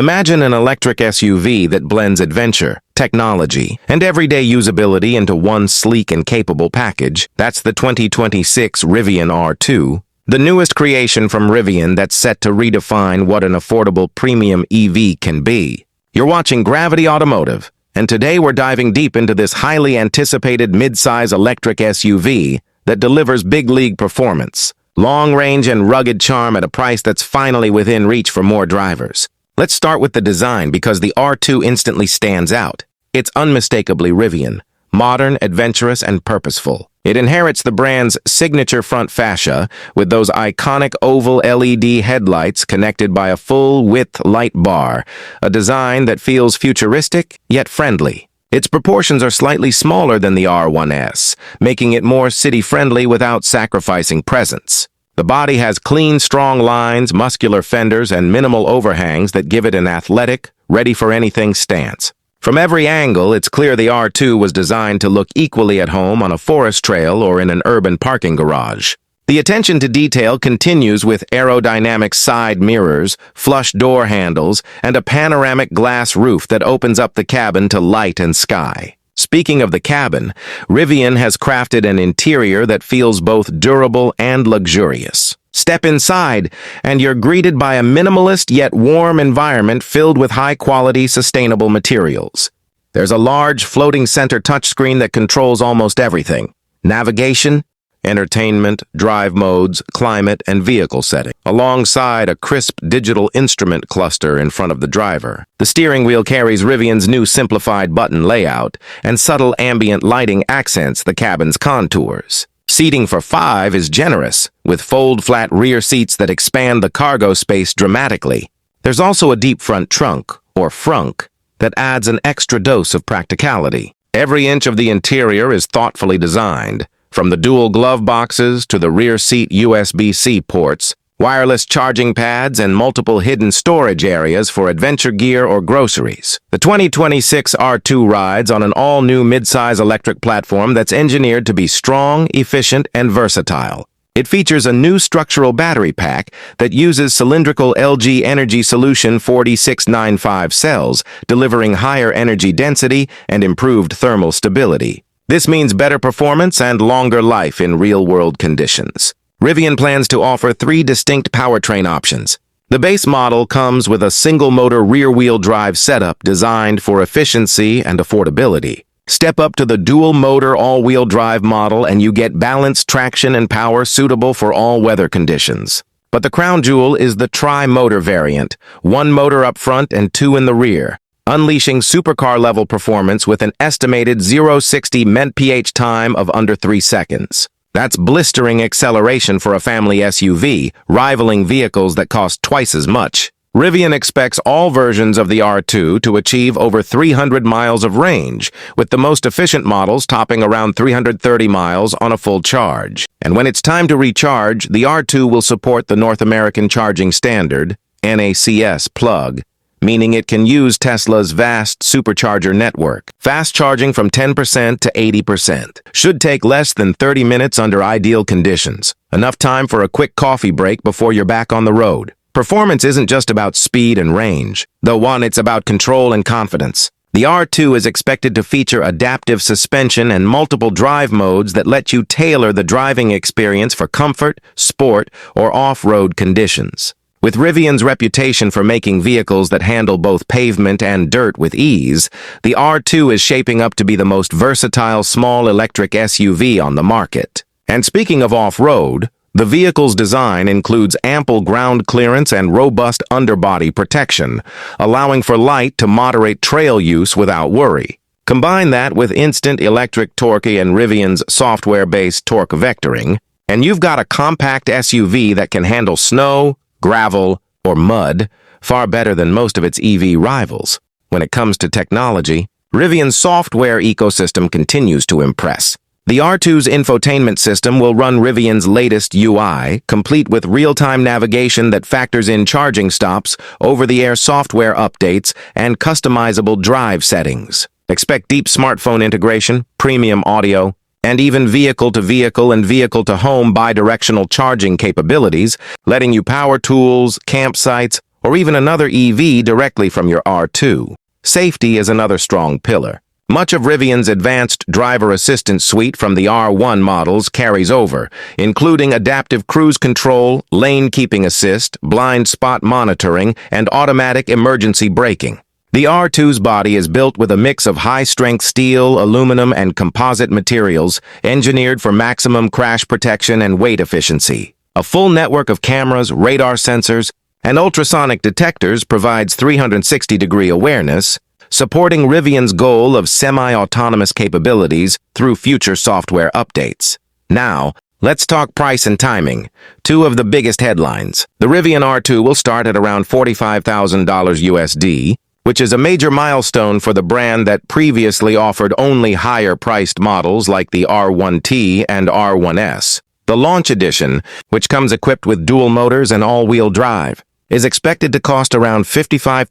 Imagine an electric SUV that blends adventure, technology, and everyday usability into one sleek and capable package. That's the 2026 Rivian R2, the newest creation from Rivian that's set to redefine what an affordable premium EV can be. You're watching Gravity Automotive, and today we're diving deep into this highly anticipated mid-size electric SUV that delivers big league performance, long range, and rugged charm at a price that's finally within reach for more drivers. Let's start with the design because the R2 instantly stands out. It's unmistakably Rivian, modern, adventurous, and purposeful. It inherits the brand's signature front fascia with those iconic oval LED headlights connected by a full-width light bar, a design that feels futuristic yet friendly. Its proportions are slightly smaller than the R1S, making it more city-friendly without sacrificing presence. The body has clean, strong lines, muscular fenders, and minimal overhangs that give it an athletic, ready-for-anything stance. From every angle, it's clear the R2 was designed to look equally at home on a forest trail or in an urban parking garage. The attention to detail continues with aerodynamic side mirrors, flush door handles, and a panoramic glass roof that opens up the cabin to light and sky. Speaking of the cabin, Rivian has crafted an interior that feels both durable and luxurious. Step inside, and you're greeted by a minimalist yet warm environment filled with high-quality, sustainable materials. There's a large, floating center touchscreen that controls almost everything: navigation, entertainment, drive modes, climate, and vehicle setting, alongside a crisp digital instrument cluster in front of the driver. The steering wheel carries Rivian's new simplified button layout, and subtle ambient lighting accents the cabin's contours. Seating for 5 is generous, with fold-flat rear seats that expand the cargo space dramatically. There's also a deep front trunk, or frunk, that adds an extra dose of practicality. Every inch of the interior is thoughtfully designed, from the dual glove boxes to the rear seat USB-C ports, wireless charging pads, and multiple hidden storage areas for adventure gear or groceries. The 2026 R2 rides on an all-new mid-size electric platform that's engineered to be strong, efficient, and versatile. It features a new structural battery pack that uses cylindrical LG Energy Solution 4695 cells, delivering higher energy density and improved thermal stability. This means better performance and longer life in real-world conditions. Rivian plans to offer 3 distinct powertrain options. The base model comes with a single-motor rear-wheel drive setup designed for efficiency and affordability. Step up to the dual-motor all-wheel drive model and you get balanced traction and power suitable for all weather conditions. But the crown jewel is the tri-motor variant, 1 motor up front and 2 in the rear, unleashing supercar-level performance with an estimated 0-60 mph time of under 3 seconds. That's blistering acceleration for a family SUV, rivaling vehicles that cost twice as much. Rivian expects all versions of the R2 to achieve over 300 miles of range, with the most efficient models topping around 330 miles on a full charge. And when it's time to recharge, the R2 will support the North American Charging Standard, NACS plug, meaning it can use Tesla's vast supercharger network. Fast charging from 10% to 80% should take less than 30 minutes under ideal conditions, enough time for a quick coffee break before you're back on the road. Performance isn't just about speed and range, though it's about control and confidence. The R2 is expected to feature adaptive suspension and multiple drive modes that let you tailor the driving experience for comfort, sport, or off-road conditions. With Rivian's reputation for making vehicles that handle both pavement and dirt with ease, the R2 is shaping up to be the most versatile small electric SUV on the market. And speaking of off-road, the vehicle's design includes ample ground clearance and robust underbody protection, allowing for light to moderate trail use without worry. Combine that with instant electric torque and Rivian's software-based torque vectoring, and you've got a compact SUV that can handle snow, gravel, or mud far better than most of its EV rivals. When it comes to technology, Rivian's software ecosystem continues to impress. The R2's infotainment system will run Rivian's latest UI, complete with real-time navigation that factors in charging stops, over-the-air software updates, and customizable drive settings. Expect deep smartphone integration, premium audio, and even vehicle-to-vehicle and vehicle-to-home bidirectional charging capabilities, letting you power tools, campsites, or even another EV directly from your R2. Safety is another strong pillar. Much of Rivian's advanced driver assistance suite from the R1 models carries over, including adaptive cruise control, lane keeping assist, blind spot monitoring, and automatic emergency braking. The R2's body is built with a mix of high-strength steel, aluminum, and composite materials, engineered for maximum crash protection and weight efficiency. A full network of cameras, radar sensors, and ultrasonic detectors provides 360-degree awareness, supporting Rivian's goal of semi-autonomous capabilities through future software updates. Now, let's talk price and timing, two of the biggest headlines. The Rivian R2 will start at around $45,000 USD, which is a major milestone for the brand that previously offered only higher-priced models like the R1T and R1S. The Launch Edition, which comes equipped with dual motors and all-wheel drive, is expected to cost around $55,000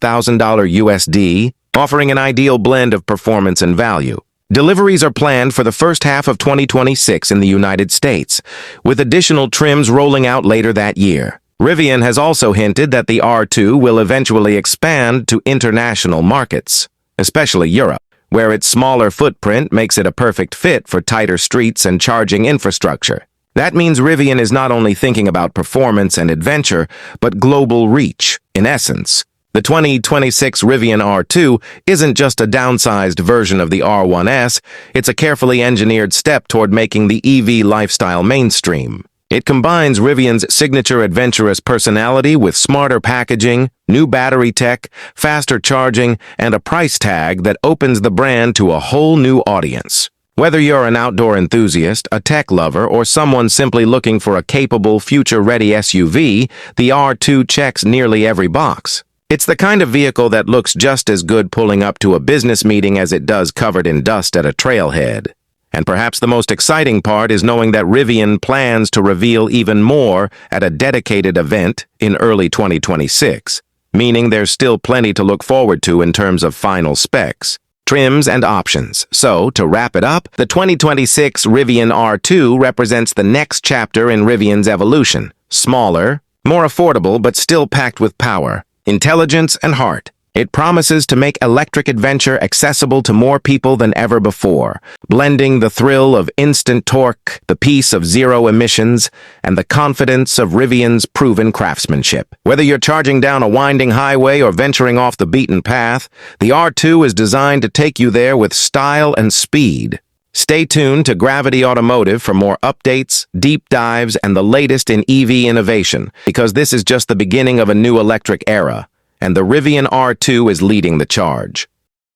USD, offering an ideal blend of performance and value. Deliveries are planned for the first half of 2026 in the United States, with additional trims rolling out later that year. Rivian has also hinted that the R2 will eventually expand to international markets, especially Europe, where its smaller footprint makes it a perfect fit for tighter streets and charging infrastructure. That means Rivian is not only thinking about performance and adventure, but global reach. In essence, the 2026 Rivian R2 isn't just a downsized version of the R1S, it's a carefully engineered step toward making the EV lifestyle mainstream. It combines Rivian's signature adventurous personality with smarter packaging, new battery tech, faster charging, and a price tag that opens the brand to a whole new audience. Whether you're an outdoor enthusiast, a tech lover, or someone simply looking for a capable, future-ready SUV, the R2 checks nearly every box. It's the kind of vehicle that looks just as good pulling up to a business meeting as it does covered in dust at a trailhead. And perhaps the most exciting part is knowing that Rivian plans to reveal even more at a dedicated event in early 2026, meaning there's still plenty to look forward to in terms of final specs, trims, and options. So, to wrap it up, the 2026 Rivian R2 represents the next chapter in Rivian's evolution. Smaller, more affordable, but still packed with power, intelligence, and heart. It promises to make electric adventure accessible to more people than ever before, blending the thrill of instant torque, the peace of zero emissions, and the confidence of Rivian's proven craftsmanship. Whether you're charging down a winding highway or venturing off the beaten path, the R2 is designed to take you there with style and speed. Stay tuned to Gravity Automotive for more updates, deep dives, and the latest in EV innovation, because this is just the beginning of a new electric era, and the Rivian R2 is leading the charge.